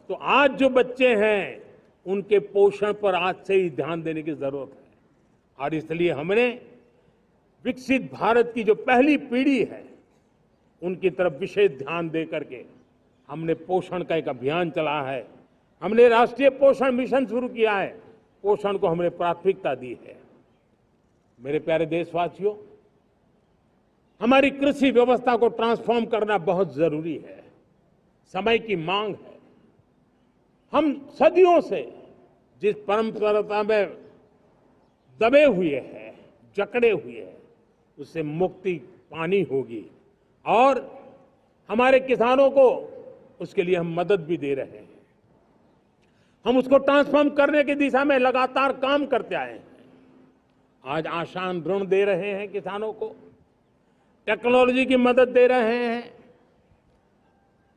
तो आज जो बच्चे हैं उनके पोषण पर आज से ही ध्यान देने की जरूरत है। और इसलिए हमने विकसित भारत की जो पहली पीढ़ी है उनकी तरफ विशेष ध्यान दे करके हमने पोषण का एक अभियान चला है। हमने राष्ट्रीय पोषण मिशन शुरू किया है। पोषण को हमने प्राथमिकता दी है। मेरे प्यारे देशवासियों, हमारी कृषि व्यवस्था को ट्रांसफॉर्म करना बहुत जरूरी है, समय की मांग है। हम सदियों से जिस परंपरा में दबे हुए हैं, जकड़े हुए हैं, उससे मुक्ति पानी होगी। और हमारे किसानों को उसके लिए हम मदद भी दे रहे हैं। हम उसको ट्रांसफॉर्म करने की दिशा में लगातार काम करते आए हैं। आज आसान ऋण दे रहे हैं किसानों को, टेक्नोलॉजी की मदद दे रहे हैं।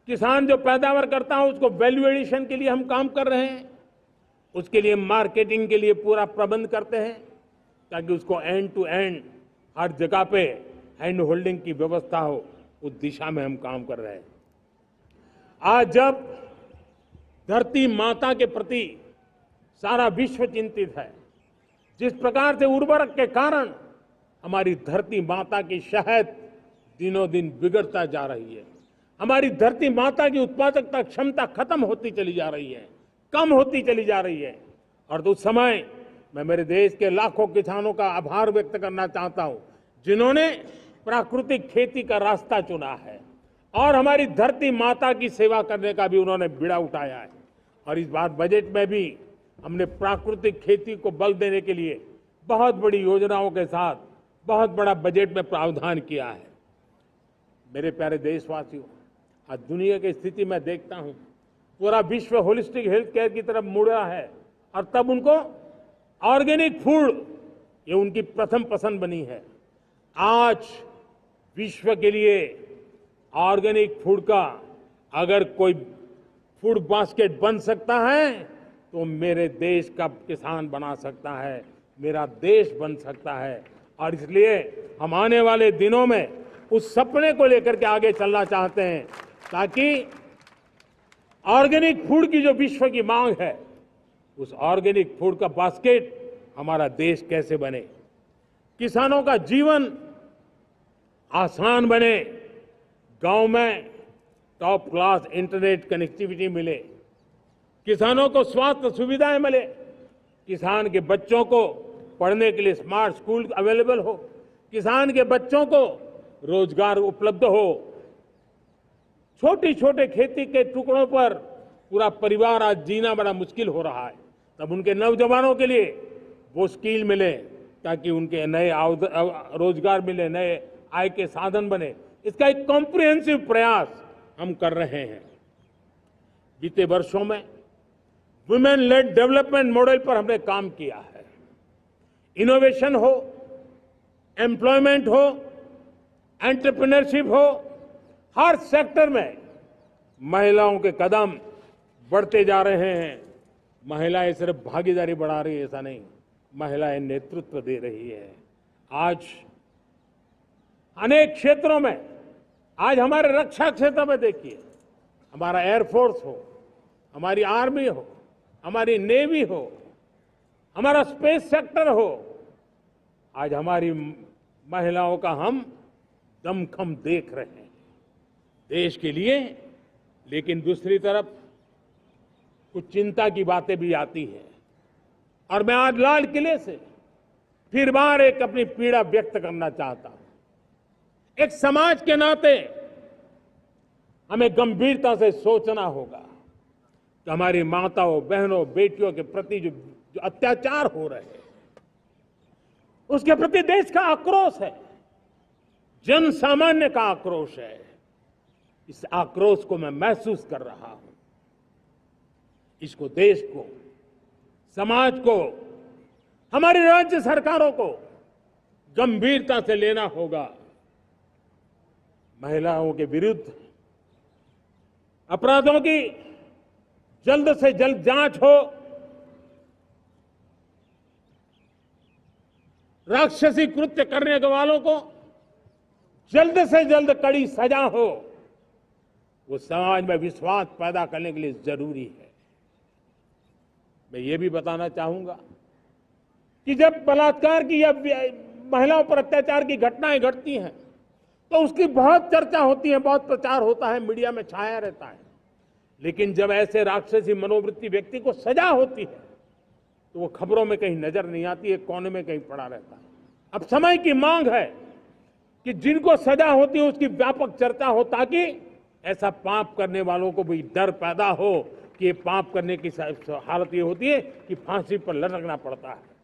किसान जो पैदावार करता है उसको वैल्यू एडिशन के लिए हम काम कर रहे हैं। उसके लिए मार्केटिंग के लिए पूरा प्रबंध करते हैं ताकि उसको एंड टू एंड हर जगह पे हैंड होल्डिंग की व्यवस्था हो। उस दिशा में हम काम कर रहे हैं। आज जब धरती माता के प्रति सारा विश्व चिंतित है, जिस प्रकार से उर्वरक के कारण हमारी धरती माता की शहद दिनों दिन बिगड़ता जा रही है, हमारी धरती माता की उत्पादकता क्षमता खत्म होती चली जा रही है, कम होती चली जा रही है। और उस समय मैं मेरे देश के लाखों किसानों का आभार व्यक्त करना चाहता हूं जिन्होंने प्राकृतिक खेती का रास्ता चुना है और हमारी धरती माता की सेवा करने का भी उन्होंने बीड़ा उठाया है। और इस बार बजट में भी हमने प्राकृतिक खेती को बल देने के लिए बहुत बड़ी योजनाओं के साथ बहुत बड़ा बजट में प्रावधान किया है। मेरे प्यारे देशवासियों, आज दुनिया की स्थिति में देखता हूं, पूरा विश्व होलिस्टिक हेल्थ केयर की तरफ मुड़ रहा है। और तब उनको ऑर्गेनिक फूड ये उनकी प्रथम पसंद बनी है। आज विश्व के लिए ऑर्गेनिक फूड का अगर कोई फूड बास्केट बन सकता है तो मेरे देश का किसान बना सकता है, मेरा देश बन सकता है। और इसलिए हम आने वाले दिनों में उस सपने को लेकर के आगे चलना चाहते हैं ताकि ऑर्गेनिक फूड की जो विश्व की मांग है, उस ऑर्गेनिक फूड का बास्केट हमारा देश कैसे बने, किसानों का जीवन आसान बने, गांव में टॉप क्लास इंटरनेट कनेक्टिविटी मिले, किसानों को स्वास्थ्य सुविधाएं मिले, किसान के बच्चों को पढ़ने के लिए स्मार्ट स्कूल अवेलेबल हो, किसान के बच्चों को रोजगार उपलब्ध हो। छोटी छोटे खेती के टुकड़ों पर पूरा परिवार आज जीना बड़ा मुश्किल हो रहा है, तब उनके नौजवानों के लिए वो स्किल मिले ताकि उनके नए रोजगार मिले, नए आय के साधन बने। इसका एक कॉम्प्रिहेंसिव प्रयास हम कर रहे हैं। बीते वर्षों में वुमेन लेड डेवलपमेंट मॉडल पर हमने काम किया है। इनोवेशन हो, एम्प्लॉयमेंट हो, एंटरप्रेन्योरशिप हो, हर सेक्टर में महिलाओं के कदम बढ़ते जा रहे हैं। महिलाएं सिर्फ भागीदारी बढ़ा रही है ऐसा नहीं, महिलाएं नेतृत्व दे रही है। आज अनेक क्षेत्रों में, आज हमारे रक्षा क्षेत्र में देखिए, हमारा एयरफोर्स हो, हमारी आर्मी हो, हमारी नेवी हो, हमारा स्पेस सेक्टर हो, आज हमारी महिलाओं का हम दमखम देख रहे हैं देश के लिए। लेकिन दूसरी तरफ कुछ चिंता की बातें भी आती हैं। और मैं आज लाल किले से फिर बार एक अपनी पीड़ा व्यक्त करना चाहता हूं। एक समाज के नाते हमें गंभीरता से सोचना होगा कि हमारी माताओं, बहनों, बेटियों के प्रति जो अत्याचार हो रहे हैं, उसके प्रति देश का आक्रोश है, जन सामान्य का आक्रोश है। इस आक्रोश को मैं महसूस कर रहा हूं। इसको देश को, समाज को, हमारी राज्य सरकारों को गंभीरता से लेना होगा। महिलाओं के विरुद्ध अपराधों की जल्द से जल्द जांच हो, राक्षसी कृत्य करने वालों को जल्द से जल्द कड़ी सजा हो, वो समाज में विश्वास पैदा करने के लिए जरूरी है। मैं ये भी बताना चाहूंगा कि जब बलात्कार की या महिलाओं पर अत्याचार की घटनाएं घटती हैं तो उसकी बहुत चर्चा होती है, बहुत प्रचार होता है, मीडिया में छाया रहता है। लेकिन जब ऐसे राक्षसी मनोवृत्ति व्यक्ति को सजा होती है तो वो खबरों में कहीं नजर नहीं आती है, कोने में कहीं पड़ा रहता है। अब समय की मांग है कि जिनको सजा होती है उसकी व्यापक चर्चा हो, ताकि ऐसा पाप करने वालों को भी डर पैदा हो कि ये पाप करने की हालत ये होती है कि फांसी पर लटकना पड़ता है।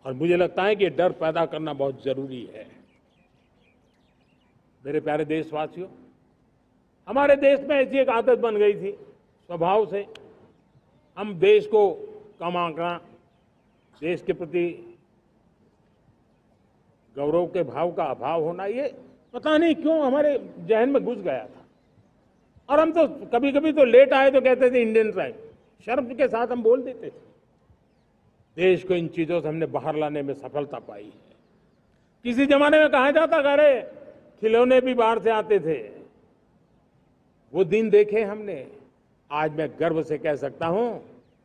और मुझे लगता है कि ये डर पैदा करना बहुत जरूरी है। मेरे प्यारे देशवासियों, हमारे देश में ऐसी एक आदत बन गई थी स्वभाव से, हम देश को कम आंकना, देश के प्रति गौरव के भाव का अभाव होना, ये पता नहीं क्यों हमारे जहन में घुस गया था। और हम तो कभी कभी तो लेट आए तो कहते थे इंडियन टाइम, शर्म के साथ हम बोल देते थे। देश को इन चीजों से हमने बाहर लाने में सफलता पाई है। किसी जमाने में कहा जाता था अरे खिलौने भी बाहर से आते थे, वो दिन देखे हमने। आज मैं गर्व से कह सकता हूं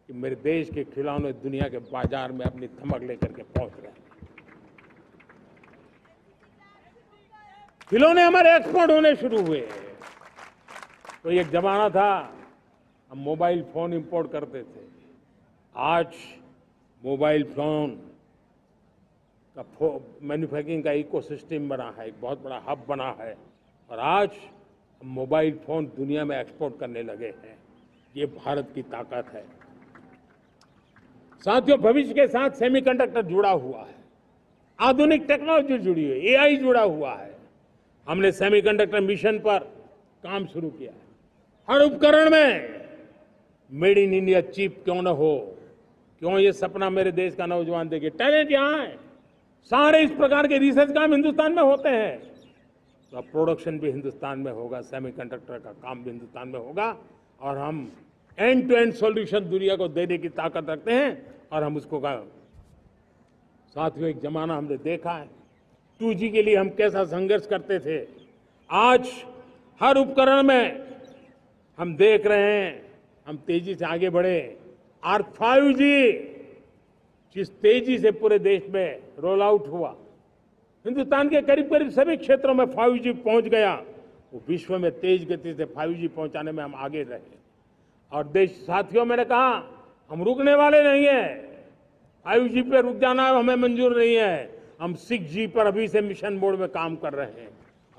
कि मेरे देश के खिलौने दुनिया के बाजार में अपनी धमक लेकर के पहुंच रहे हैं। खिलौने हमारे एक्सपोर्ट होने शुरू हुए। तो एक जमाना था हम मोबाइल फोन इंपोर्ट करते थे। आज मोबाइल फोन का मैन्युफैक्चरिंग का इकोसिस्टम बना है, एक बहुत बड़ा हब बना है। और आज हम मोबाइल फोन दुनिया में एक्सपोर्ट करने लगे हैं। ये भारत की ताकत है। साथियों, भविष्य के साथ सेमीकंडक्टर जुड़ा हुआ है, आधुनिक टेक्नोलॉजी जुड़ी हुई है, एआई जुड़ा हुआ है। हमने सेमीकंडक्टर मिशन पर काम शुरू किया है। हर उपकरण में मेड इन इंडिया चिप क्यों न हो, क्यों ये सपना मेरे देश का नौजवान देखे। टैलेंट यहाँ है, सारे इस प्रकार के रिसर्च काम हिंदुस्तान में होते हैं। तो अब प्रोडक्शन भी हिंदुस्तान में होगा, सेमीकंडक्टर का काम भी हिंदुस्तान में होगा। और हम एंड टू एंड सॉल्यूशन दुनिया को देने की ताकत रखते हैं और हम उसको साथियों, एक जमाना हमने देखा है 2G के लिए हम कैसा संघर्ष करते थे। आज हर उपकरण में हम देख रहे हैं, हम तेजी से आगे बढ़े। और 5G जिस तेजी से पूरे देश में रोल आउट हुआ, हिंदुस्तान के करीब करीब सभी क्षेत्रों में 5G पहुंच गया। वो विश्व में तेज गति से 5G पहुंचाने में हम आगे रहे। और देश साथियों, मैंने कहा हम रुकने वाले नहीं हैं। 5G पे रुक जाना हमें मंजूर नहीं है। हम 6G पर अभी से मिशन मोड में काम कर रहे हैं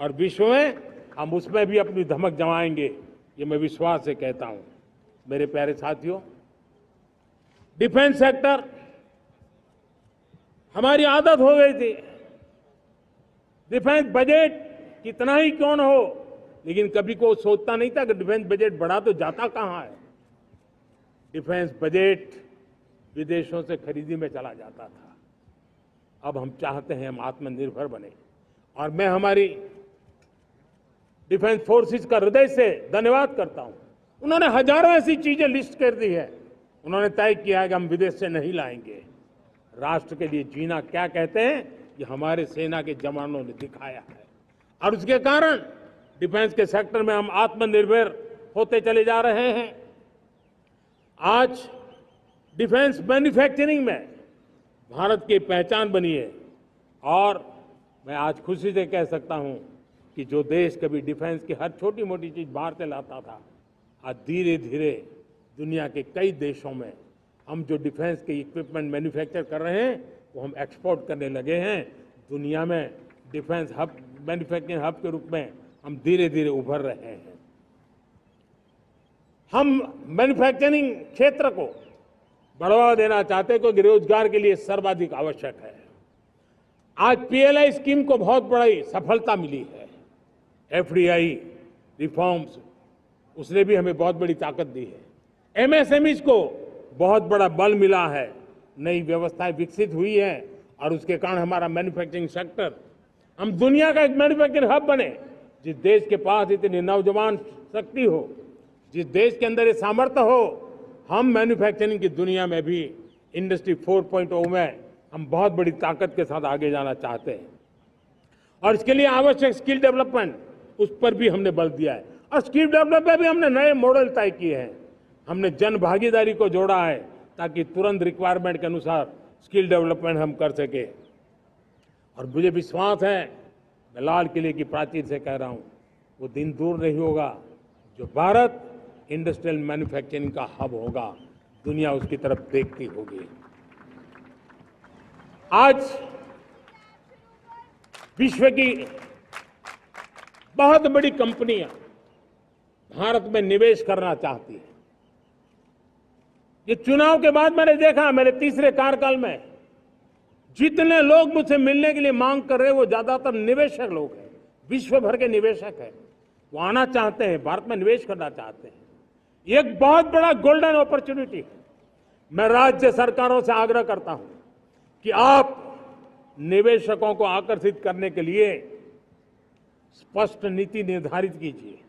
और विश्व में हम उसमें भी अपनी धमक जमाएंगे, ये मैं विश्वास से कहता हूं। मेरे प्यारे साथियों, डिफेंस सेक्टर हमारी आदत हो गई थी। डिफेंस बजट कितना ही क्यों न हो, लेकिन कभी कोई सोचता नहीं था कि डिफेंस बजट बढ़ा तो जाता कहां है। डिफेंस बजट विदेशों से खरीदी में चला जाता था। अब हम चाहते हैं हम आत्मनिर्भर बने। और मैं हमारी डिफेंस फोर्सेस का हृदय से धन्यवाद करता हूं। उन्होंने हजारों ऐसी चीजें लिस्ट कर दी है। उन्होंने तय किया है कि हम विदेश से नहीं लाएंगे। राष्ट्र के लिए जीना क्या कहते हैं, ये हमारे सेना के जवानों ने दिखाया है। और उसके कारण डिफेंस के सेक्टर में हम आत्मनिर्भर होते चले जा रहे हैं। आज डिफेंस मैन्युफैक्चरिंग में भारत की पहचान बनी है। और मैं आज खुशी से कह सकता हूं कि जो देश कभी डिफेंस की हर छोटी मोटी चीज बाहर से लाता था, आज धीरे धीरे दुनिया के कई देशों में हम जो डिफेंस के इक्विपमेंट मैन्युफैक्चर कर रहे हैं वो हम एक्सपोर्ट करने लगे हैं। दुनिया में डिफेंस हब, मैन्युफैक्चरिंग हब के रूप में हम धीरे धीरे उभर रहे हैं। हम मैन्युफैक्चरिंग क्षेत्र को बढ़ावा देना चाहते हैं क्योंकि रोजगार के लिए सर्वाधिक आवश्यक है। आज पीएलआई स्कीम को बहुत बड़ी सफलता मिली है। एफडीआई रिफॉर्म्स, उसने भी हमें बहुत बड़ी ताकत दी है। एमएसएमईज को बहुत बड़ा बल मिला है, नई व्यवस्थाएं विकसित हुई है और उसके कारण हमारा मैन्युफैक्चरिंग सेक्टर, हम दुनिया का एक मैन्युफैक्चरिंग हब बने। जिस देश के पास इतनी नौजवान शक्ति हो, जिस देश के अंदर ये सामर्थ्य हो, हम मैन्युफैक्चरिंग की दुनिया में भी इंडस्ट्री 4.0 में हम बहुत बड़ी ताकत के साथ आगे जाना चाहते हैं। और इसके लिए आवश्यक स्किल डेवलपमेंट, उस पर भी हमने बल दिया है। और स्किल डेवलपमेंट में भी हमने नए मॉडल तय किए हैं। हमने जन भागीदारी को जोड़ा है ताकि तुरंत रिक्वायरमेंट के अनुसार स्किल डेवलपमेंट हम कर सके। और मुझे विश्वास है, मैं लाल किले की प्राचीर से कह रहा हूं, वो दिन दूर नहीं होगा जो भारत इंडस्ट्रियल मैन्युफैक्चरिंग का हब होगा। दुनिया उसकी तरफ देखती होगी। आज विश्व की बहुत बड़ी कंपनियां भारत में निवेश करना चाहती हैं। ये चुनाव के बाद मैंने देखा, मेरे तीसरे कार्यकाल में जितने लोग मुझसे मिलने के लिए मांग कर रहे हैं वो ज्यादातर निवेशक लोग हैं, विश्व भर के निवेशक हैं। वो आना चाहते हैं, भारत में निवेश करना चाहते हैं। ये एक बहुत बड़ा गोल्डन अपॉर्चुनिटी है। मैं राज्य सरकारों से आग्रह करता हूं कि आप निवेशकों को आकर्षित करने के लिए स्पष्ट नीति निर्धारित कीजिए।